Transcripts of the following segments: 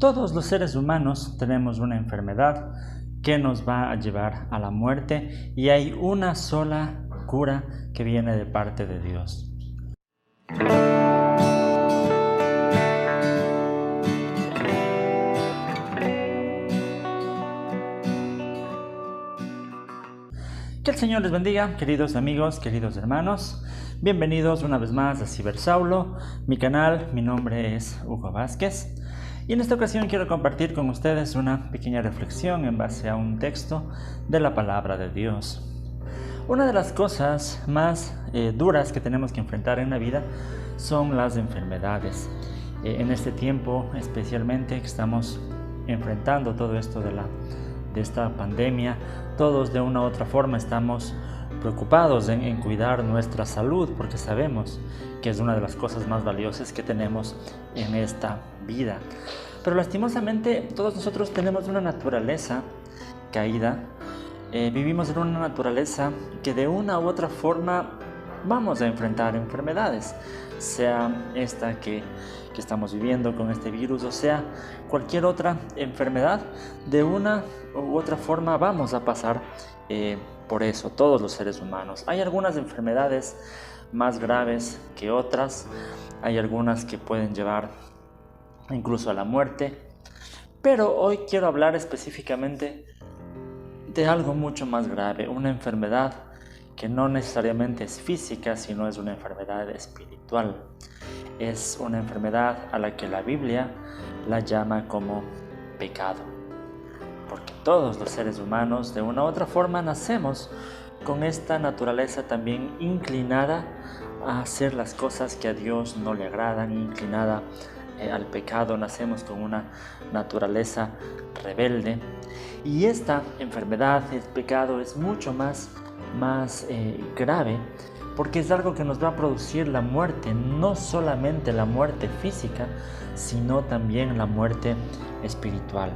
Todos los seres humanos tenemos una enfermedad que nos va a llevar a la muerte y hay una sola cura que viene de parte de Dios. Que el Señor les bendiga, queridos amigos, queridos hermanos. Bienvenidos una vez más a Cibersaulo, mi canal. Mi nombre es Hugo Vázquez. Y en esta ocasión quiero compartir con ustedes una pequeña reflexión en base a un texto de la palabra de Dios. Una de las cosas más duras que tenemos que enfrentar en la vida son las enfermedades. En este tiempo especialmente que estamos enfrentando todo esto de esta pandemia, todos de una u otra forma estamos preocupados en cuidar nuestra salud, porque sabemos que es una de las cosas más valiosas que tenemos en esta vida. Pero lastimosamente todos nosotros tenemos una naturaleza caída, vivimos en una naturaleza que de una u otra forma vamos a enfrentar enfermedades, sea esta que estamos viviendo con este virus, o sea cualquier otra enfermedad. De una u otra forma vamos a pasar por eso, todos los seres humanos. Hay algunas enfermedades más graves que otras, hay algunas que pueden llevar incluso a la muerte, pero hoy quiero hablar específicamente de algo mucho más grave, una enfermedad que no necesariamente es física, sino es una enfermedad espiritual. Es una enfermedad a la que la Biblia la llama como pecado. Porque todos los seres humanos de una u otra forma nacemos con esta naturaleza también inclinada a hacer las cosas que a Dios no le agradan, inclinada al pecado. Nacemos con una naturaleza rebelde. Y esta enfermedad, el pecado, es mucho más grave, porque es algo que nos va a producir la muerte, no solamente la muerte física, sino también la muerte espiritual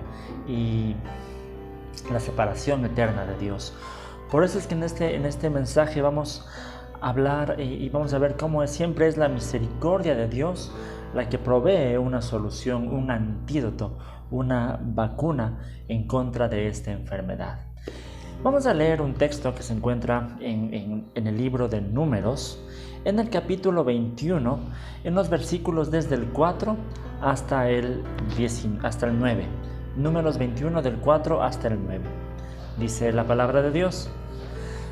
y la separación eterna de Dios. Por eso es que en este mensaje vamos a hablar y vamos a ver cómo siempre es la misericordia de Dios la que provee una solución, un antídoto, una vacuna en contra de esta enfermedad. Vamos a leer un texto que se encuentra en el libro de Números, en el capítulo 21, en los versículos desde el 4 hasta el 9. Números 21 del 4 hasta el 9. Dice la palabra de Dios: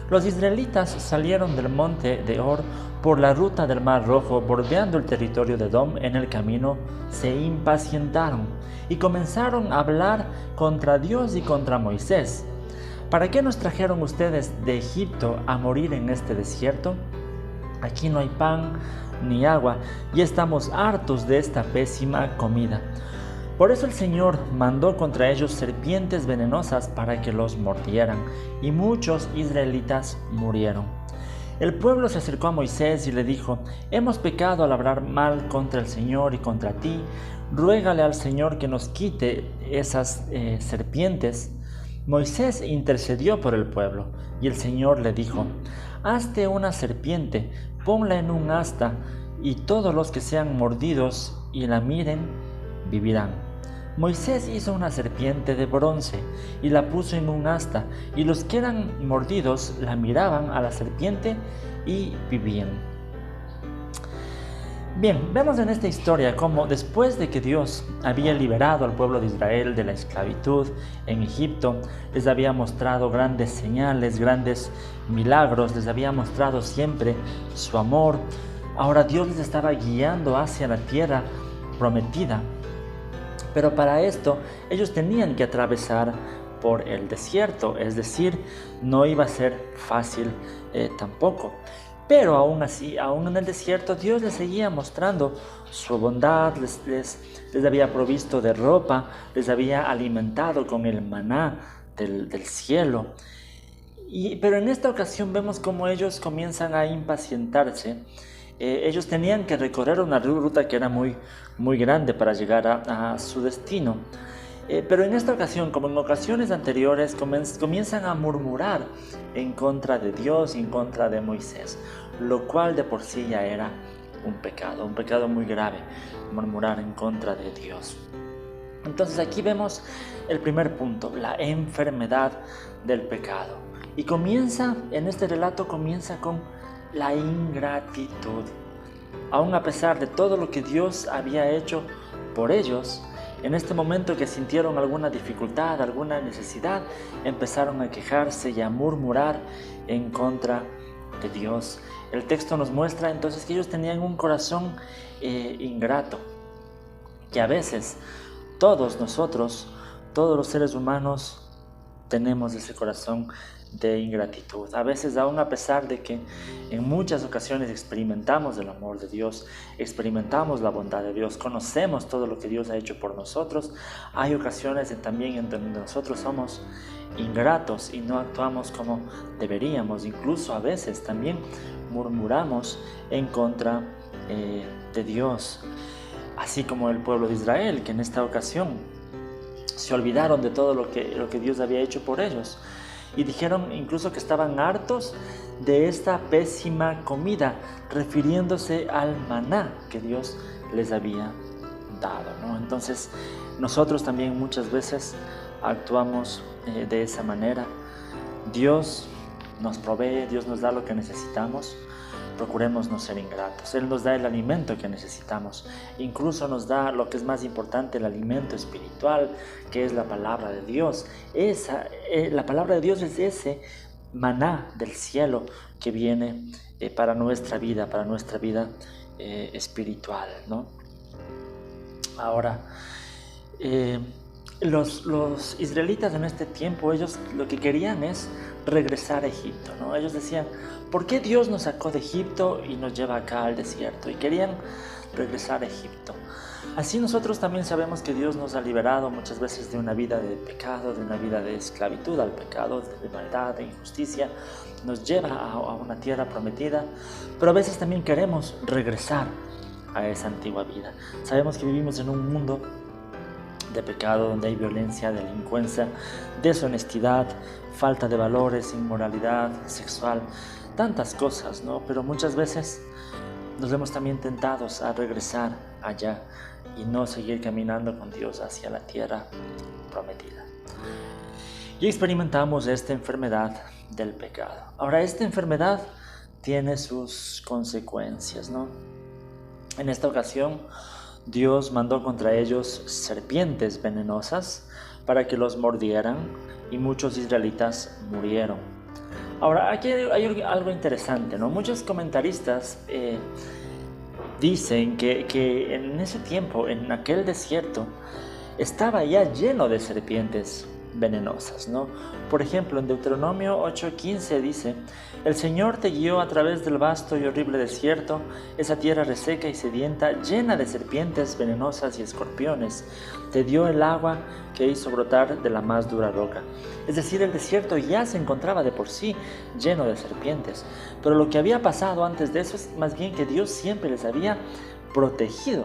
Los israelitas salieron del monte de Hor por la ruta del Mar Rojo, bordeando el territorio de Edom. En el camino se impacientaron y comenzaron a hablar contra Dios y contra Moisés. ¿Para qué nos trajeron ustedes de Egipto a morir en este desierto? Aquí no hay pan ni agua y estamos hartos de esta pésima comida. Por eso el Señor mandó contra ellos serpientes venenosas para que los mordieran, y muchos israelitas murieron. El pueblo se acercó a Moisés y le dijo: Hemos pecado al hablar mal contra el Señor y contra ti. Ruégale al Señor que nos quite esas serpientes. Moisés intercedió por el pueblo, y el Señor le dijo: Hazte una serpiente, ponla en un asta, y todos los que sean mordidos y la miren, vivirán. Moisés hizo una serpiente de bronce y la puso en un asta, y los que eran mordidos la miraban a la serpiente y vivían. Bien, vemos en esta historia cómo después de que Dios había liberado al pueblo de Israel de la esclavitud en Egipto, les había mostrado grandes señales, grandes milagros, les había mostrado siempre su amor. Ahora Dios les estaba guiando hacia la tierra prometida. Pero para esto ellos tenían que atravesar por el desierto, es decir, no iba a ser fácil tampoco. Pero aún así, aún en el desierto, Dios les seguía mostrando su bondad, les había provisto de ropa, les había alimentado con el maná del cielo. Pero en esta ocasión vemos cómo ellos comienzan a impacientarse. Ellos tenían que recorrer una ruta que era muy grande para llegar a su destino. Pero en esta ocasión, como en ocasiones anteriores, comienzan a murmurar en contra de Dios y en contra de Moisés, lo cual de por sí ya era un pecado muy grave, murmurar en contra de Dios. Entonces aquí vemos el primer punto, la enfermedad del pecado. Y en este relato comienza con la ingratitud. Aún a pesar de todo lo que Dios había hecho por ellos, en este momento que sintieron alguna dificultad, alguna necesidad, empezaron a quejarse y a murmurar en contra de Dios. El texto nos muestra entonces que ellos tenían un corazón ingrato, que a veces todos nosotros, todos los seres humanos, tenemos ese corazón de ingratitud. A veces, aún a pesar de que en muchas ocasiones experimentamos el amor de Dios, experimentamos la bondad de Dios, conocemos todo lo que Dios ha hecho por nosotros, hay ocasiones también en donde nosotros somos ingratos y no actuamos como deberíamos. Incluso a veces también murmuramos en contra de Dios, así como el pueblo de Israel, que en esta ocasión se olvidaron de todo lo que Dios había hecho por ellos y dijeron incluso que estaban hartos de esta pésima comida, refiriéndose al maná que Dios les había dado, ¿no? Entonces nosotros también muchas veces actuamos de esa manera. Dios nos provee, Dios nos da lo que necesitamos. Procuremos no ser ingratos. Él nos da el alimento que necesitamos. Incluso nos da lo que es más importante, el alimento espiritual, que es la palabra de Dios. La palabra de Dios es ese maná del cielo que viene para nuestra vida espiritual, ¿no? Ahora, los israelitas en este tiempo, ellos lo que querían es regresar a Egipto, ¿no? Ellos decían, ¿por qué Dios nos sacó de Egipto y nos lleva acá al desierto? Y querían regresar a Egipto. Así nosotros también sabemos que Dios nos ha liberado muchas veces de una vida de pecado, de una vida de esclavitud al pecado, de maldad, de injusticia. Nos lleva a una tierra prometida, pero a veces también queremos regresar a esa antigua vida. Sabemos que vivimos en un mundo de pecado, donde hay violencia, delincuencia, deshonestidad, falta de valores, inmoralidad sexual, tantas cosas, ¿no? Pero muchas veces nos vemos también tentados a regresar allá y no seguir caminando con Dios hacia la tierra prometida. Y experimentamos esta enfermedad del pecado. Ahora, esta enfermedad tiene sus consecuencias, ¿no? En esta ocasión, Dios mandó contra ellos serpientes venenosas para que los mordieran y muchos israelitas murieron. Ahora, aquí hay algo interesante, ¿no? Muchos comentaristas dicen que en ese tiempo, en aquel desierto, estaba ya lleno de serpientes venenosas, ¿no? Por ejemplo, en Deuteronomio 8:15 dice: el Señor te guió a través del vasto y horrible desierto, esa tierra reseca y sedienta, llena de serpientes venenosas y escorpiones. Te dio el agua que hizo brotar de la más dura roca. Es decir, el desierto ya se encontraba de por sí lleno de serpientes, pero lo que había pasado antes de eso es más bien que Dios siempre les había protegido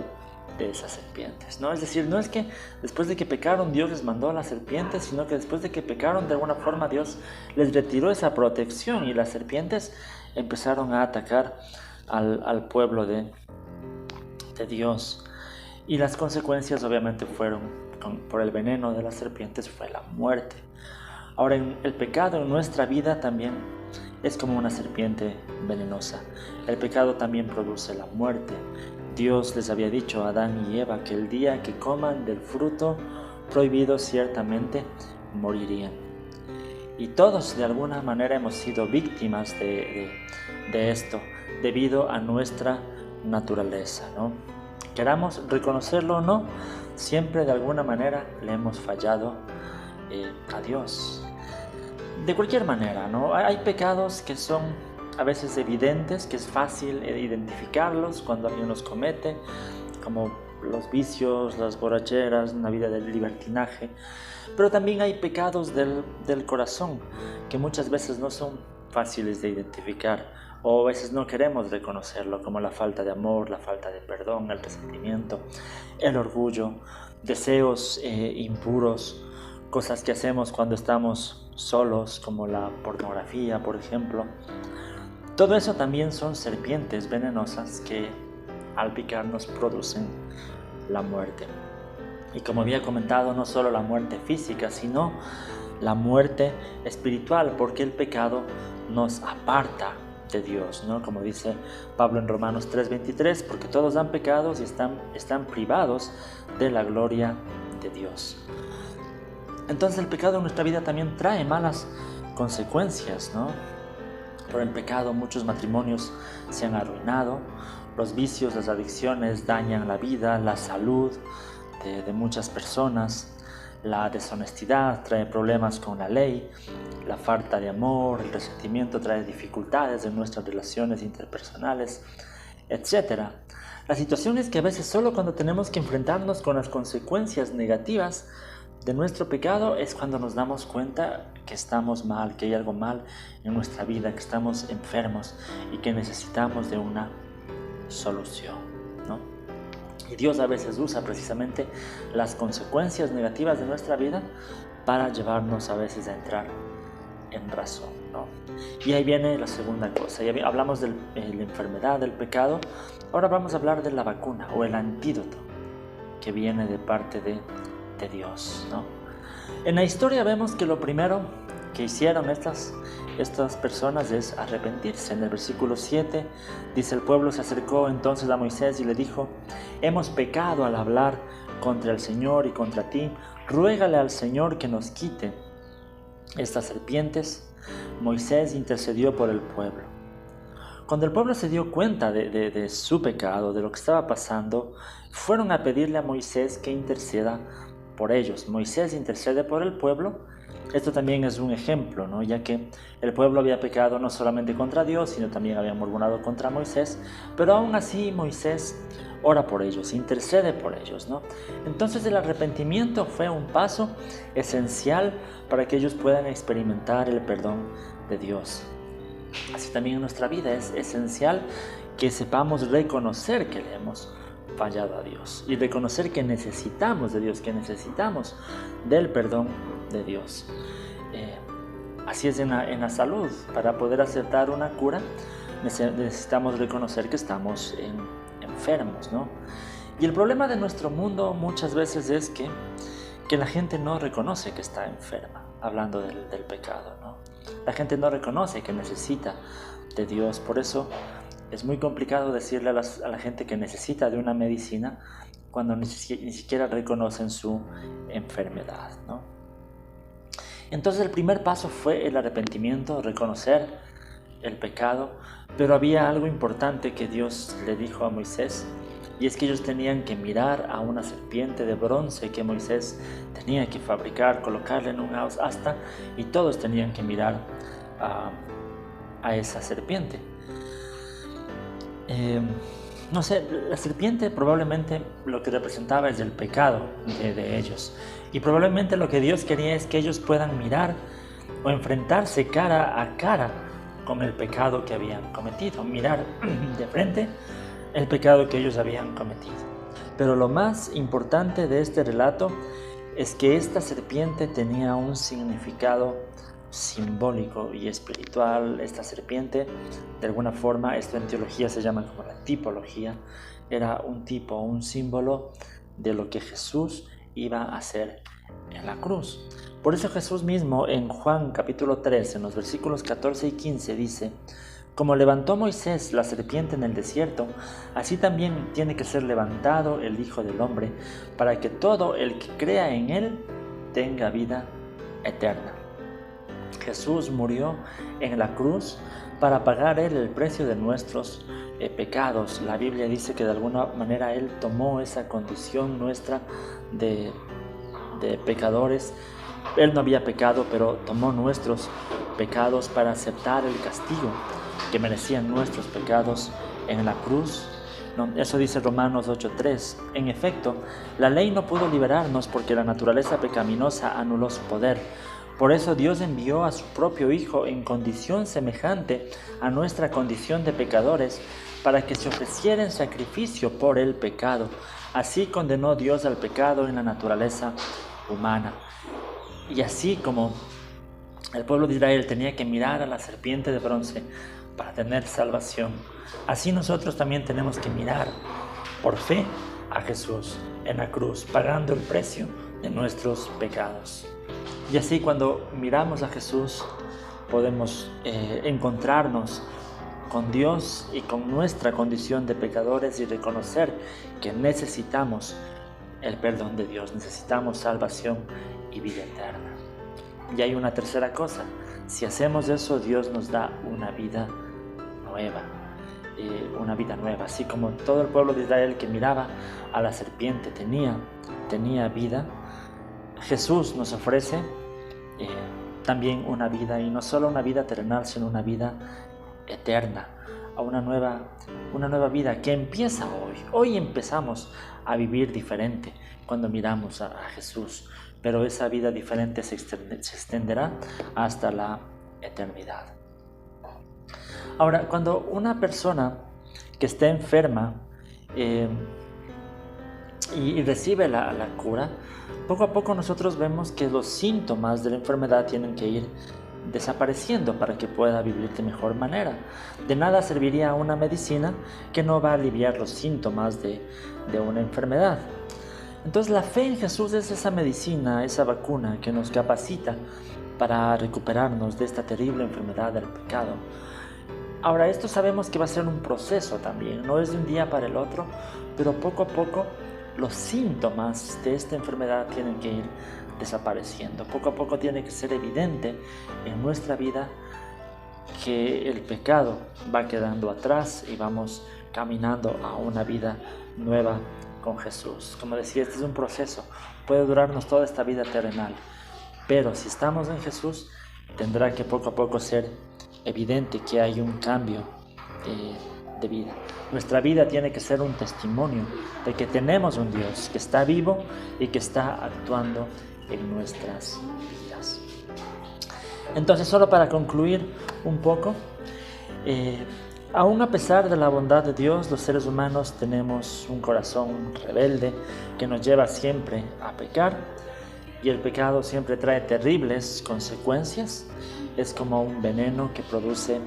de esas serpientes, ¿no? Es decir, no es que después de que pecaron Dios les mandó a las serpientes, sino que después de que pecaron de alguna forma Dios les retiró esa protección y las serpientes empezaron a atacar al pueblo de Dios. Y las consecuencias obviamente fueron, por el veneno de las serpientes, fue la muerte. Ahora, el pecado en nuestra vida también es como una serpiente venenosa. El pecado también produce la muerte. Dios les había dicho a Adán y Eva que el día que coman del fruto prohibido ciertamente morirían. Y todos de alguna manera hemos sido víctimas de esto debido a nuestra naturaleza, ¿no? Queramos reconocerlo o no, siempre de alguna manera le hemos fallado a Dios. De cualquier manera, ¿no? Hay pecados que son a veces evidentes, que es fácil identificarlos cuando alguien los comete, como los vicios, las borracheras, una vida de libertinaje. Pero también hay pecados del corazón que muchas veces no son fáciles de identificar, o a veces no queremos reconocerlo, como la falta de amor, la falta de perdón, el resentimiento, el orgullo, deseos impuros, cosas que hacemos cuando estamos solos, como la pornografía, por ejemplo. Todo eso también son serpientes venenosas que al picar nos producen la muerte. Y como había comentado, no solo la muerte física, sino la muerte espiritual, porque el pecado nos aparta de Dios, ¿no? Como dice Pablo en Romanos 3:23, porque todos han pecado y están privados de la gloria de Dios. Entonces el pecado en nuestra vida también trae malas consecuencias, ¿no? Por el pecado muchos matrimonios se han arruinado, los vicios, las adicciones dañan la vida, la salud de muchas personas, la deshonestidad trae problemas con la ley, la falta de amor, el resentimiento trae dificultades en nuestras relaciones interpersonales, etc. La situación es que a veces solo cuando tenemos que enfrentarnos con las consecuencias negativas de nuestro pecado es cuando nos damos cuenta que estamos mal, que hay algo mal en nuestra vida, que estamos enfermos y que necesitamos de una solución, ¿no? Y Dios a veces usa precisamente las consecuencias negativas de nuestra vida para llevarnos a veces a entrar en razón, ¿no? Y ahí viene la segunda cosa. Ya hablamos de la enfermedad, del pecado. Ahora vamos a hablar de la vacuna o el antídoto que viene de parte de Dios, ¿no? En la historia vemos que lo primero que hicieron estas personas es arrepentirse. En el versículo 7 dice: el pueblo se acercó entonces a Moisés y le dijo: hemos pecado al hablar contra el Señor y contra ti, ruégale al Señor que nos quite estas serpientes. Moisés intercedió por el pueblo. Cuando el pueblo se dio cuenta de su pecado, de lo que estaba pasando, fueron a pedirle a Moisés que interceda por ellos. Moisés intercede por el pueblo. Esto también es un ejemplo, ¿no? Ya que el pueblo había pecado no solamente contra Dios, sino también había murmurado contra Moisés, pero aún así Moisés ora por ellos, intercede por ellos, ¿no? Entonces el arrepentimiento fue un paso esencial para que ellos puedan experimentar el perdón de Dios. Así también en nuestra vida es esencial que sepamos reconocer que le hemos fallado a Dios y reconocer que necesitamos de Dios, que necesitamos del perdón de Dios. Así es en la salud. Para poder aceptar una cura necesitamos reconocer que estamos enfermos, ¿no? Y el problema de nuestro mundo muchas veces es que la gente no reconoce que está enferma, hablando del pecado, ¿no? La gente no reconoce que necesita de Dios. Por eso es muy complicado decirle a la gente que necesita de una medicina cuando ni siquiera reconocen su enfermedad, ¿no? Entonces el primer paso fue el arrepentimiento, reconocer el pecado, pero había algo importante que Dios le dijo a Moisés, y es que ellos tenían que mirar a una serpiente de bronce que Moisés tenía que fabricar, colocarla en un asta, y todos tenían que mirar a esa serpiente. No sé, la serpiente probablemente lo que representaba es el pecado de ellos, y probablemente lo que Dios quería es que ellos puedan mirar o enfrentarse cara a cara con el pecado que habían cometido, mirar de frente el pecado que ellos habían cometido. Pero lo más importante de este relato es que esta serpiente tenía un significado simbólico y espiritual. Esta serpiente, de alguna forma, esto en teología se llama como la tipología, era un tipo, un símbolo de lo que Jesús iba a hacer en la cruz. Por eso Jesús mismo en Juan capítulo 3, en los versículos 14 y 15 dice: como levantó Moisés la serpiente en el desierto, así también tiene que ser levantado el Hijo del Hombre, para que todo el que crea en él tenga vida eterna. Jesús murió en la cruz para pagar él el precio de nuestros pecados. La Biblia dice que de alguna manera él tomó esa condición nuestra de pecadores. Él no había pecado, pero tomó nuestros pecados para aceptar el castigo que merecían nuestros pecados en la cruz. Eso dice Romanos 8:3. En efecto, la ley no pudo liberarnos porque la naturaleza pecaminosa anuló su poder. Por eso Dios envió a su propio Hijo en condición semejante a nuestra condición de pecadores, para que se ofreciera en sacrificio por el pecado. Así condenó Dios al pecado en la naturaleza humana. Y así como el pueblo de Israel tenía que mirar a la serpiente de bronce para tener salvación, así nosotros también tenemos que mirar por fe a Jesús. en la cruz, pagando el precio de nuestros pecados. Y así cuando miramos a Jesús podemos encontrarnos con Dios y con nuestra condición de pecadores y reconocer que necesitamos el perdón de Dios, necesitamos salvación y vida eterna. Y hay una tercera cosa: si hacemos eso, Dios nos da una vida nueva, así como todo el pueblo de Israel que miraba a la serpiente tenía vida. Jesús nos ofrece también una vida, y no solo una vida terrenal, sino una vida eterna, a una nueva vida que empieza hoy. Hoy empezamos a vivir diferente cuando miramos a Jesús, pero esa vida diferente se extenderá hasta la eternidad. Ahora, cuando una persona que está enferma y recibe la cura, poco a poco nosotros vemos que los síntomas de la enfermedad tienen que ir desapareciendo para que pueda vivir de mejor manera. De nada serviría una medicina que no va a aliviar los síntomas de una enfermedad. Entonces la fe en Jesús es esa medicina, esa vacuna que nos capacita para recuperarnos de esta terrible enfermedad del pecado. Ahora, esto sabemos que va a ser un proceso también, no es de un día para el otro, pero poco a poco los síntomas de esta enfermedad tienen que ir desapareciendo. Poco a poco tiene que ser evidente en nuestra vida que el pecado va quedando atrás y vamos caminando a una vida nueva con Jesús. Como decía, este es un proceso, puede durarnos toda esta vida terrenal, pero si estamos en Jesús, tendrá que poco a poco ser evidente que hay un cambio de vida. Nuestra vida tiene que ser un testimonio de que tenemos un Dios que está vivo y que está actuando en nuestras vidas. Entonces, solo para concluir un poco, aún a pesar de la bondad de Dios, los seres humanos tenemos un corazón rebelde que nos lleva siempre a pecar, y el pecado siempre trae terribles consecuencias. Es como un veneno que produce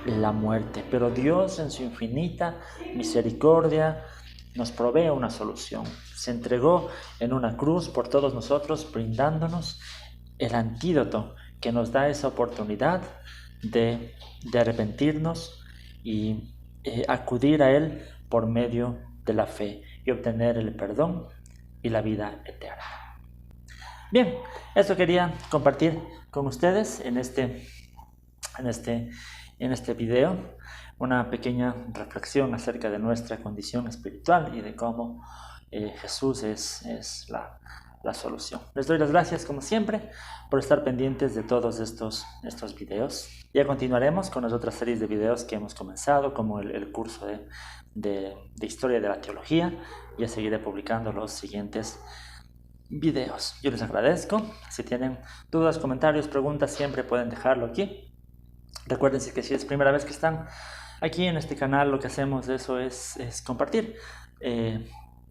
la muerte, pero Dios en su infinita misericordia nos provee una solución. Se entregó en una cruz por todos nosotros, brindándonos el antídoto que nos da esa oportunidad de arrepentirnos y acudir a Él por medio de la fe y obtener el perdón y la vida eterna. Bien, esto quería compartir con ustedes en este video, una pequeña reflexión acerca de nuestra condición espiritual y de cómo Jesús es la solución. Les doy las gracias, como siempre, por estar pendientes de todos estos videos. Ya continuaremos con las otras series de videos que hemos comenzado, como el curso de Historia de la Teología. Ya seguiré publicando los siguientes videos. Yo les agradezco. Si tienen dudas, comentarios, preguntas, siempre pueden dejarlo aquí. Recuerden que si es primera vez que están aquí en este canal, lo que hacemos es compartir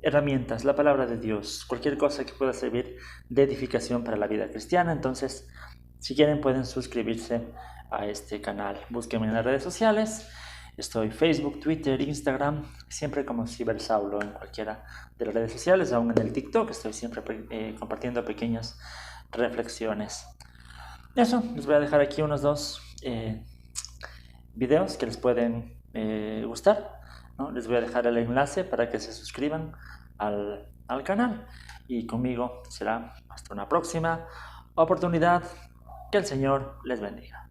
herramientas, la palabra de Dios, cualquier cosa que pueda servir de edificación para la vida cristiana. Entonces, si quieren, pueden suscribirse a este canal. Búsquenme en las redes sociales. Estoy Facebook, Twitter, Instagram, siempre como Cibersaulo en cualquiera de las redes sociales. Aún en el TikTok estoy siempre compartiendo pequeñas reflexiones. Eso, les voy a dejar aquí unos dos videos que les pueden gustar, ¿no? Les voy a dejar el enlace para que se suscriban al canal, y conmigo será hasta una próxima oportunidad. Que el Señor les bendiga.